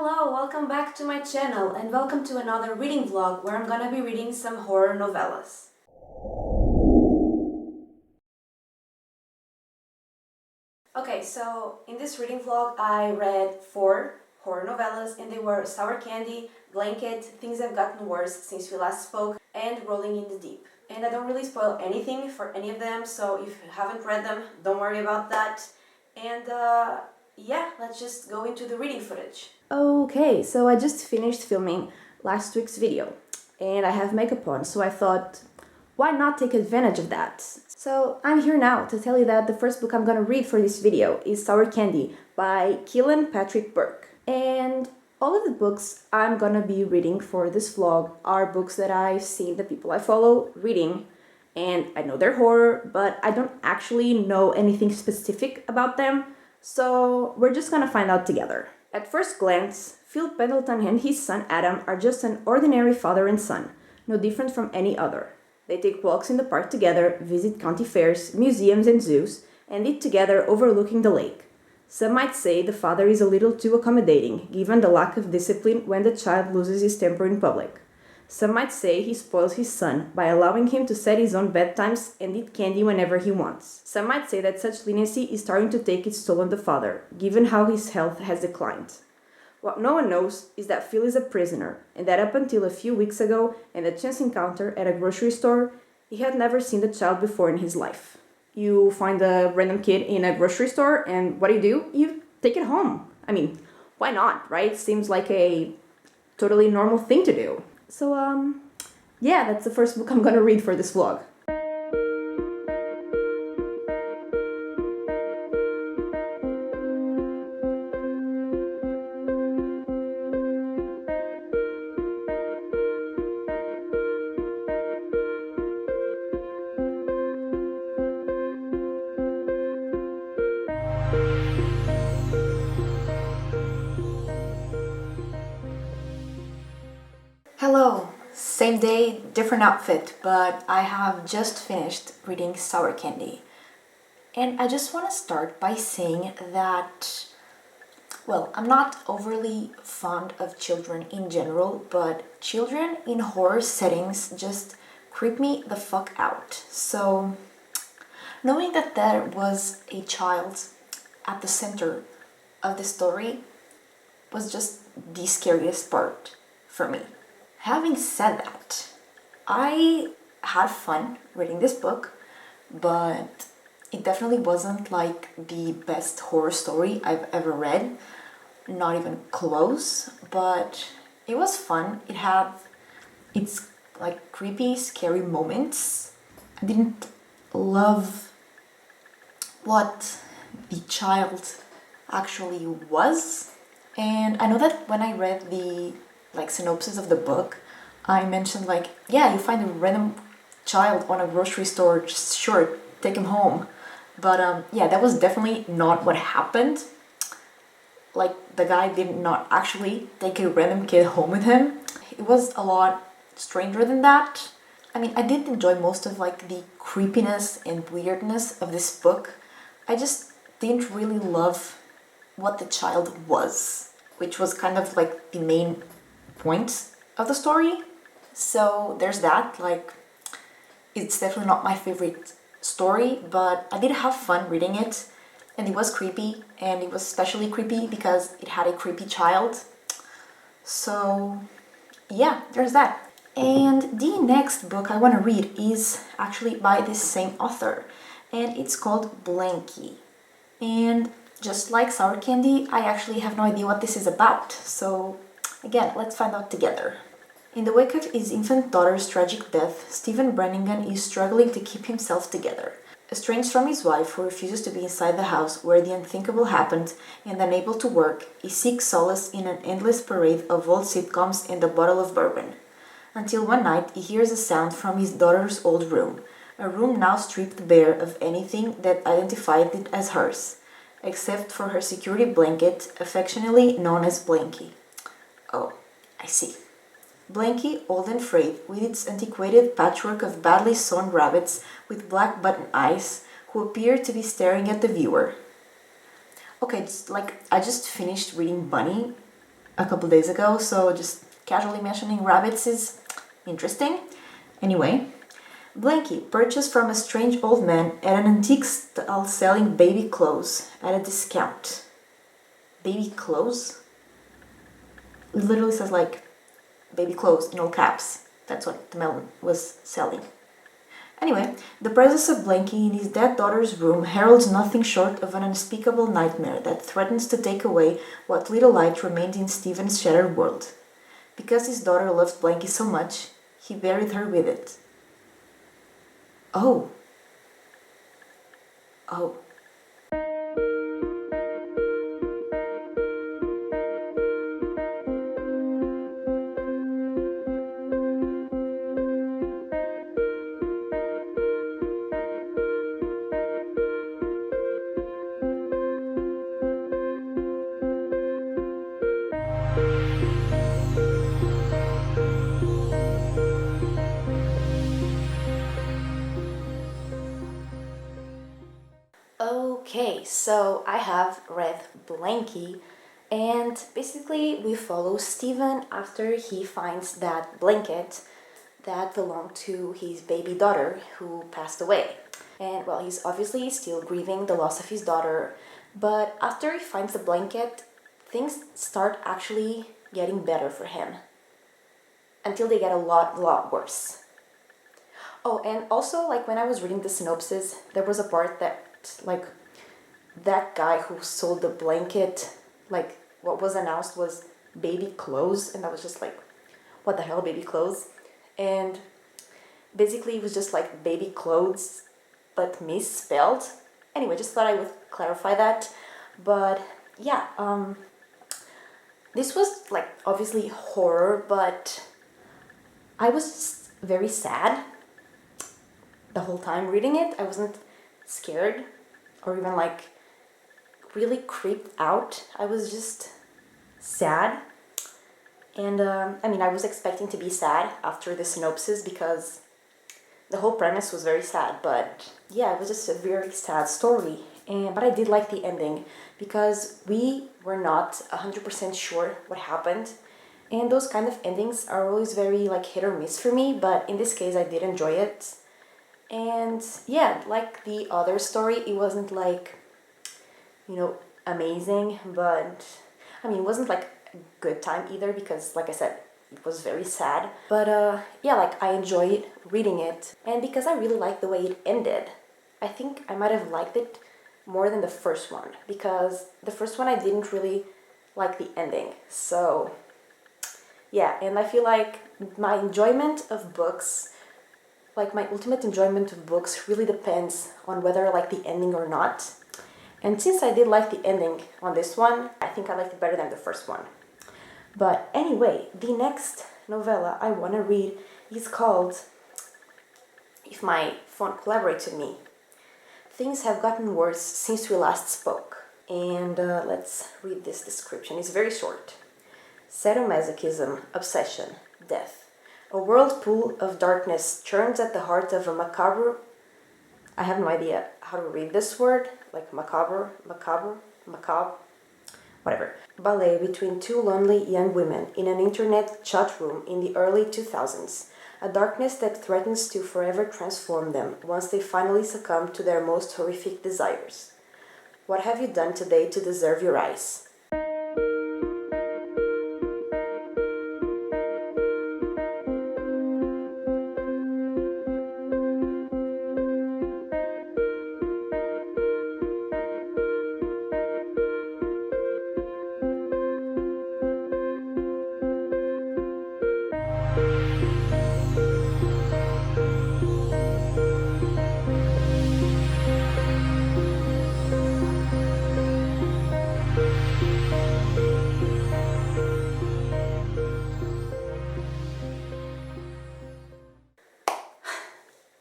Hello, welcome back to my channel and welcome to another reading vlog where I'm gonna be reading some horror novellas. Okay, so in this reading vlog I read 4 horror novellas and they were Sour Candy, Blanket, Things Have Gotten Worse Since We Last Spoke, and Rolling in the Deep. And I don't really spoil anything for any of them, so if you haven't read them, don't worry about that. And yeah, let's just go into the reading footage. Okay, so I just finished filming last week's video and I have makeup on, so I thought, why not take advantage of that? So I'm here now to tell you that the first book I'm gonna read for this video is Sour Candy by Keelan Patrick Burke. And all of the books I'm gonna be reading for this vlog are books that I've seen the people I follow reading, and I know they're horror, but I don't actually know anything specific about them, so we're just gonna find out together. At first glance, Phil Pendleton and his son Adam are just an ordinary father and son, no different from any other. They take walks in the park together, visit county fairs, museums and zoos, and eat together overlooking the lake. Some might say the father is a little too accommodating, given the lack of discipline when the child loses his temper in public. Some might say he spoils his son by allowing him to set his own bedtimes and eat candy whenever he wants. Some might say that such leniency is starting to take its toll on the father, given how his health has declined. What no one knows is that Phil is a prisoner, and that up until a few weeks ago and a chance encounter at a grocery store, he had never seen the child before in his life. You find a random kid in a grocery store, and what do? You take it home. I mean, why not, right? Seems like a totally normal thing to do. So, yeah, that's the first book I'm gonna read for this vlog. Hello, same day, different outfit, but I have just finished reading Sour Candy. And I just want to start by saying that, well, I'm not overly fond of children in general, but children in horror settings just creep me the fuck out. So, knowing that there was a child at the center of the story was just the scariest part for me. Having said that, I had fun reading this book, but it definitely wasn't like the best horror story I've ever read, not even close, but it was fun. It had its like creepy, scary moments. I didn't love what the child actually was, and I know that when I read the synopsis of the book, I mentioned yeah, you find a random child on a grocery store, just sure, take him home. But yeah, that was definitely not what happened. Like, the guy did not actually take a random kid home with him. It was a lot stranger than that. I mean, I did enjoy most of the creepiness and weirdness of this book. I just didn't really love what the child was, which was kind of the main point of the story. So there's that. It's definitely not my favorite story, but I did have fun reading it, and it was creepy, and it was especially creepy because it had a creepy child. So yeah, there's that. And the next book I want to read is actually by this same author, and it's called Blanky. And just like Sour Candy, I actually have no idea what this is about, so again, let's find out together. In the wake of his infant daughter's tragic death, Stephen Brannigan is struggling to keep himself together. Estranged from his wife, who refuses to be inside the house where the unthinkable happened, and unable to work, he seeks solace in an endless parade of old sitcoms and a bottle of bourbon. Until one night, he hears a sound from his daughter's old room, a room now stripped bare of anything that identified it as hers, except for her security blanket, affectionately known as Blanky. Oh, I see. Blanky, old and frayed, with its antiquated patchwork of badly sewn rabbits with black button eyes, who appear to be staring at the viewer. Okay, it's I just finished reading Bunny, a couple days ago, so just casually mentioning rabbits is interesting. Anyway, Blanky purchased from a strange old man at an antique stall selling baby clothes at a discount. Baby clothes? It literally says like baby clothes in all caps. That's what the man was selling. Anyway, the presence of Blanky in his dead daughter's room heralds nothing short of an unspeakable nightmare that threatens to take away what little light remained in Stephen's shattered world. Because his daughter loved Blanky so much, he buried her with it. Oh. Oh. Okay, so I have read Blanky, and basically we follow Stephen after he finds that blanket that belonged to his baby daughter who passed away. And well, he's obviously still grieving the loss of his daughter, but after he finds the blanket, things start actually getting better for him until they get a lot worse. Oh, and also, like, when I was reading the synopsis, there was a part that, like, that guy who sold the blanket, like, what was announced was baby clothes, and I was just like, what the hell, baby clothes? And basically it was just like baby clothes, but misspelled. Anyway, just thought I would clarify that. But yeah, this was like obviously horror, but I was just very sad the whole time reading it. I wasn't scared or even like really creeped out. I was just sad. And I mean, I was expecting to be sad after the synopsis because the whole premise was very sad. But yeah, it was just a very sad story. But I did like the ending because we were not 100% sure what happened. And those kind of endings are always very like hit or miss for me. But in this case, I did enjoy it. And yeah, like the other story, it wasn't like, amazing. But I mean, it wasn't like a good time either because, like I said, it was very sad. But yeah, like I enjoyed reading it. And because I really liked the way it ended, I think I might have liked it more than the first one. Because the first one I didn't really like the ending. So yeah, and I feel like my enjoyment of books, like my ultimate enjoyment of books really depends on whether I like the ending or not. And since I did like the ending on this one, I think I liked it better than the first one. But anyway, the next novella I want to read is called, if my phone collaborates with me, Things Have Gotten Worse Since We Last Spoke. And let's read this description. It's very short. Sadomasochism, obsession, death. A whirlpool of darkness churns at the heart of a macabre... I have no idea how to read this word. Like macabre, whatever. Ballet between two lonely young women in an internet chat room in the early 2000s. A darkness that threatens to forever transform them once they finally succumb to their most horrific desires. What have you done today to deserve your eyes?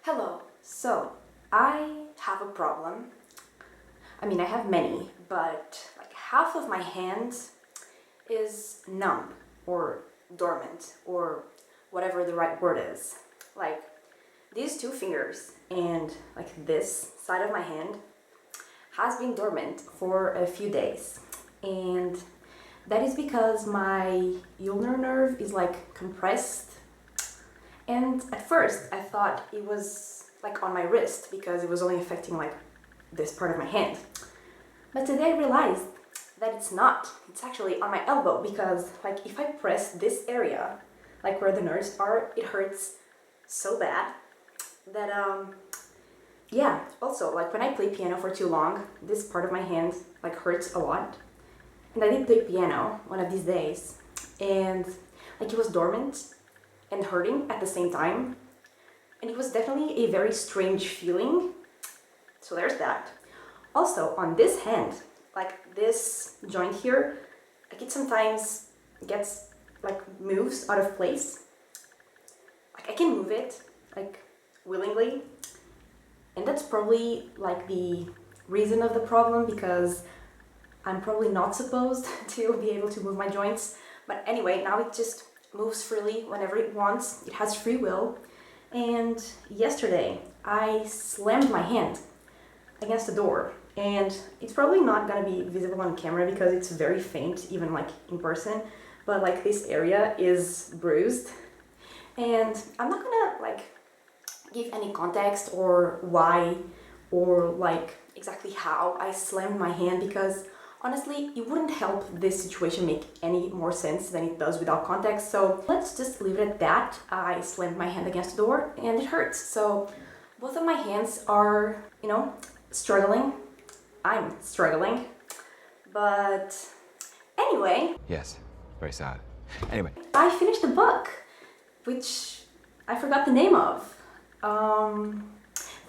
Hello. So, I have a problem. I mean, I have many, but like half of my hand is numb or dormant or whatever the right word is. Like these two fingers and like this side of my hand has been dormant for a few days. And That is because my ulnar nerve is like compressed, and at first I thought it was like on my wrist because it was only affecting like this part of my hand. But today I realized that it's not. It's actually on my elbow because like if I press this area, like where the nerves are, it hurts so bad that yeah. Also, like when I play piano for too long, this part of my hand like hurts a lot. And I did play piano one of these days, and like it was dormant and hurting at the same time. And it was definitely a very strange feeling. So there's that. Also, on this hand, like this joint here, like it sometimes gets like moves out of place. Like I can move it like willingly, and that's probably like the reason of the problem because I'm probably not supposed to be able to move my joints. But anyway, now it just moves freely whenever it wants. It has free will. And yesterday I slammed my hand against the door, and it's probably not gonna be visible on camera because it's very faint, even like in person, but like this area is bruised. And I'm not gonna like give any context or why or like exactly how I slammed my hand because honestly it wouldn't help this situation make any more sense than it does without context. So let's just leave it at that. I slammed my hand against the door and it hurts. So both of my hands are, you know, struggling. I'm struggling. But anyway. Yes, very sad. Anyway. I finished the book, which I forgot the name of.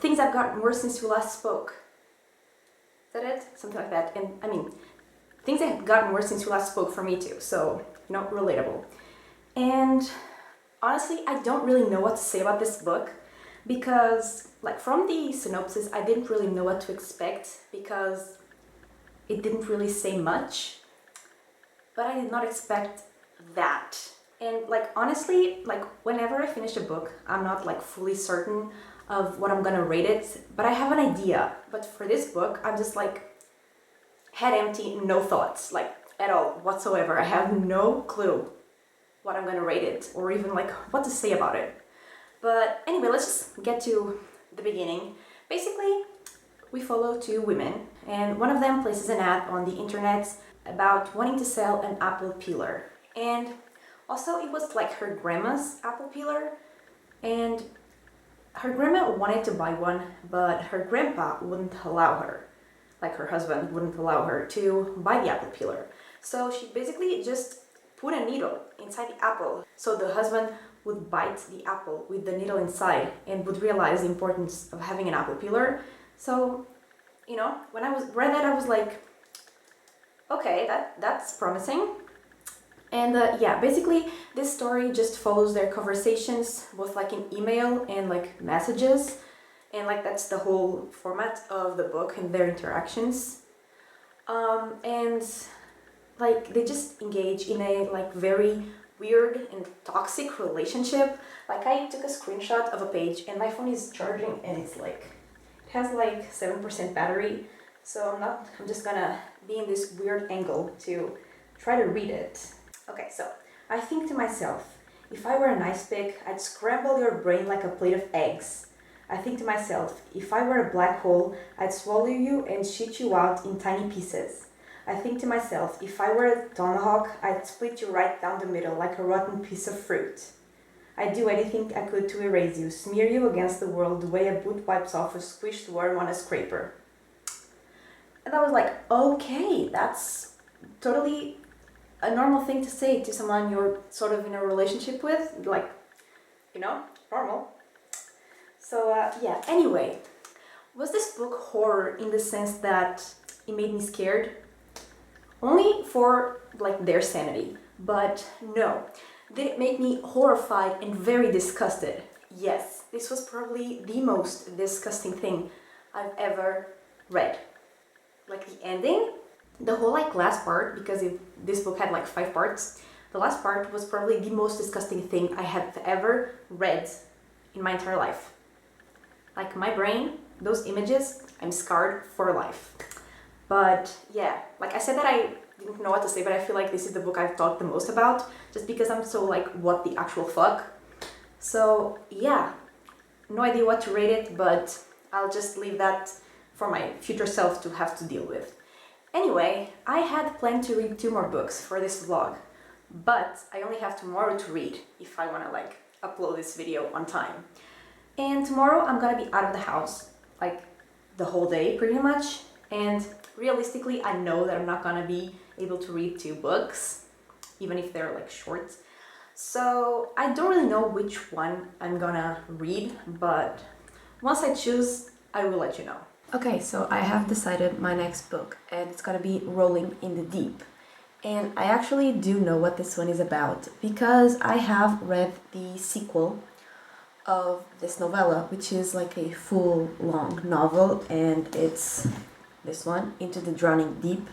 Things Have Gotten Worse Since We Last Spoke. Is that it? Something like that. And I mean, things have gotten worse since we last spoke for me too. So, you know, relatable. And honestly, I don't really know what to say about this book because like from the synopsis, I didn't really know what to expect because it didn't really say much, but I did not expect that. And like honestly, like whenever I finish a book, I'm not like fully certain of what I'm gonna rate it, but I have an idea. But for this book, I'm just like head empty, no thoughts, like at all whatsoever. I have no clue what I'm gonna rate it or even like what to say about it. But anyway, let's just get to the beginning. Basically, we follow two women and one of them places an ad on the internet about wanting to sell an apple peeler. And also it was like her grandma's apple peeler, and her grandma wanted to buy one, but her grandpa wouldn't allow her. Like her husband wouldn't allow her to buy the apple peeler. So she basically just put a needle inside the apple so the husband would bite the apple with the needle inside and would realize the importance of having an apple peeler. So, you know, when I read that, I was like, okay, that's promising. And yeah, basically this story just follows their conversations, both like in email and like messages. And like that's the whole format of the book and their interactions. And like they just engage in a like very weird and toxic relationship. Like I took a screenshot of a page and my phone is charging and it's like, it has like 7% battery. So I'm just gonna be in this weird angle to try to read it. Okay, so I think to myself, if I were an ice pick, I'd scramble your brain like a plate of eggs. I think to myself, if I were a black hole, I'd swallow you and shit you out in tiny pieces. I think to myself, if I were a tomahawk, I'd split you right down the middle like a rotten piece of fruit. I'd do anything I could to erase you, smear you against the world the way a boot wipes off a squished worm on a scraper. And I was like, okay, that's totally a normal thing to say to someone you're sort of in a relationship with, like, you know, normal. So yeah, anyway, was this book horror in the sense that it made me scared? Only for like their sanity, but no. Did it make me horrified and very disgusted? Yes, this was probably the most disgusting thing I've ever read. Like the ending, the whole like last part, because this book had like 5 parts, the last part was probably the most disgusting thing I have ever read in my entire life. Like my brain, those images, I'm scarred for life. But yeah, like I said that I didn't know what to say, but I feel like this is the book I've talked the most about, just because I'm so like, what the actual fuck? So yeah, no idea what to rate it, but I'll just leave that for my future self to have to deal with. Anyway, I had planned to read 2 more books for this vlog, but I only have tomorrow to read if I want to like upload this video on time. And tomorrow I'm gonna be out of the house, like the whole day pretty much, and realistically I know that I'm not gonna be able to read 2 books, even if they're like short. So I don't really know which one I'm gonna read, but once I choose, I will let you know. Okay, so I have decided my next book, and it's gonna be Rolling in the Deep. And I actually do know what this one is about, because I have read the sequel of this novella, which is like a full long novel, and it's this one, Into the Drowning Deep.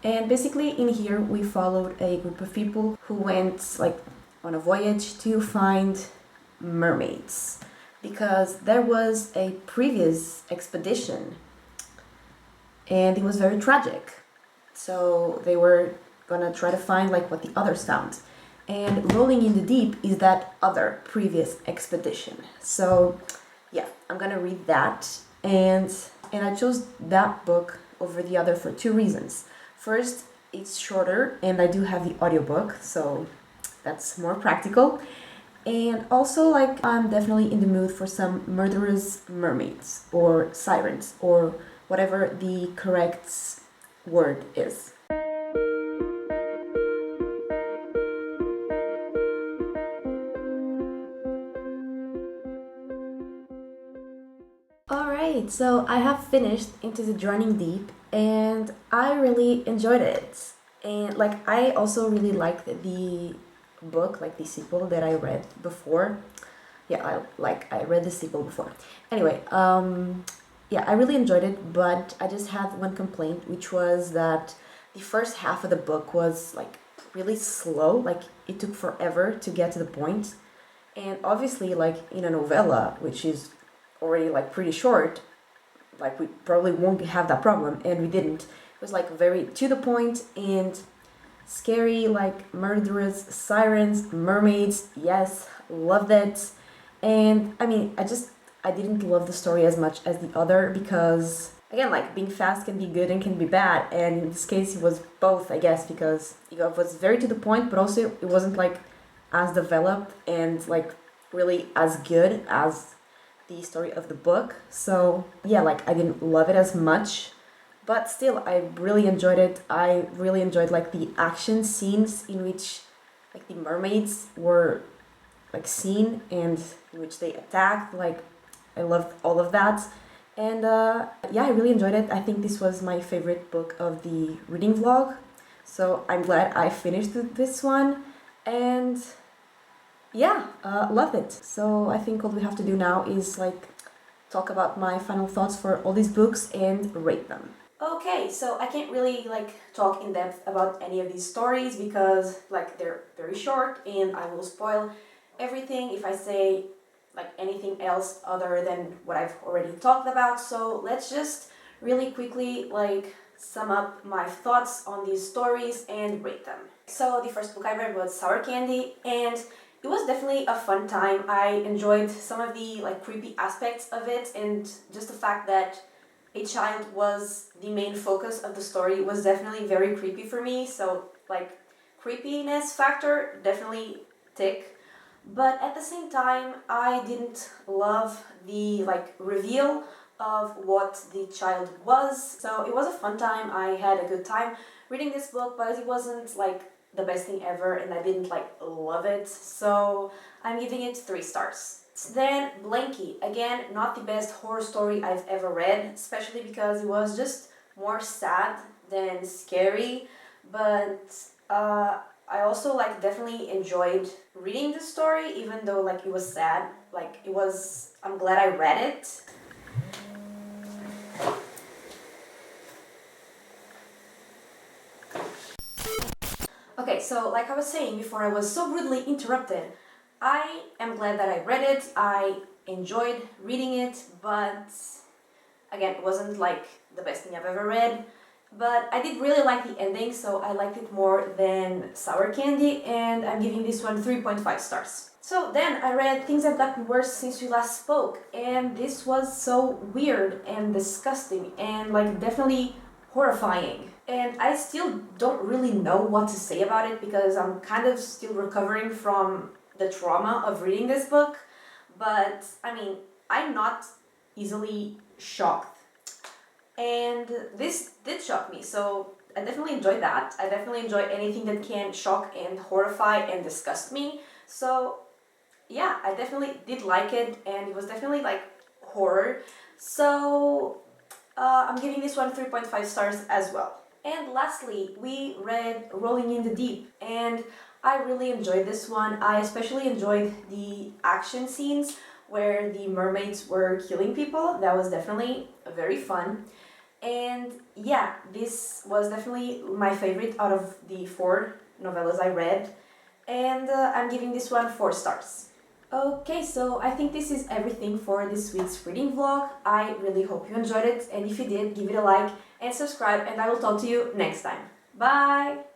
And basically in here we followed a group of people who went like on a voyage to find mermaids, because there was a previous expedition and it was very tragic. So they were gonna try to find like what the others found. And Rolling in the Deep is that other previous expedition. So yeah, I'm gonna read that, and I chose that book over the other for 2 reasons. First, it's shorter and I do have the audiobook, so that's more practical. And also, like, I'm definitely in the mood for some murderous mermaids or sirens or whatever the correct word is. Alright, so I have finished Into the Drowning Deep and I really enjoyed it. And like, I also really liked the book, like the sequel that I read before. Yeah, I read the sequel before. Anyway, yeah, I really enjoyed it, but I just had one complaint, which was that the first half of the book was like really slow, like it took forever to get to the point. And obviously, like in a novella, which is already like pretty short, like we probably won't have that problem, and we didn't. It was like very to the point and scary, like murderous sirens, mermaids. Yes, loved it. And I mean, I didn't love the story as much as the other, because again, like being fast can be good and can be bad, and in this case it was both, I guess, because it was very to the point, but also it wasn't like as developed and like really as good as the story of the book. So yeah, like I didn't love it as much, but still I really enjoyed it. I really enjoyed like the action scenes in which like the mermaids were like seen and in which they attacked. Like I loved all of that. And yeah, I really enjoyed it. I think this was my favorite book of the reading vlog, so I'm glad I finished this one. And yeah, loved it. So I think all we have to do now is like talk about my final thoughts for all these books and rate them. Okay, so I can't really like talk in depth about any of these stories because like they're very short and I will spoil everything if I say like anything else other than what I've already talked about. So let's just really quickly like sum up my thoughts on these stories and rate them. So the first book I read was Sour Candy, and it was definitely a fun time. I enjoyed some of the like creepy aspects of it, and just the fact that a child was the main focus of the story was definitely very creepy for me. So like creepiness factor definitely tick. But at the same time, I didn't love the like reveal of what the child was. So it was a fun time. I had a good time reading this book, but it wasn't like the best thing ever and I didn't like love it. So I'm giving it 3 stars. Then Blanky, again, not the best horror story I've ever read, especially because it was just more sad than scary. But I also like definitely enjoyed reading the story, even though like it was sad. Like it was, I'm glad I read it. Okay, so like I was saying before I was so rudely interrupted, I am glad that I read it. I enjoyed reading it, but again, it wasn't like the best thing I've ever read. But I did really like the ending, so I liked it more than Sour Candy, and I'm giving this one 3.5 stars. So then I read Things Have Gotten Worse Since We Last Spoke, and this was so weird and disgusting and like definitely horrifying. And I still don't really know what to say about it because I'm kind of still recovering from the trauma of reading this book. But I mean, I'm not easily shocked. And this did shock me, so I definitely enjoyed that. I definitely enjoy anything that can shock and horrify and disgust me. So yeah, I definitely did like it, and it was definitely like horror. So I'm giving this one 3.5 stars as well. And lastly, we read Rolling in the Deep, and I really enjoyed this one. I especially enjoyed the action scenes where the mermaids were killing people. That was definitely very fun. And yeah, this was definitely my favorite out of the 4 novellas I read. And I'm giving this one 4 stars. Okay, so I think this is everything for this week's reading vlog. I really hope you enjoyed it, and if you did, give it a like and subscribe, and I will talk to you next time. Bye!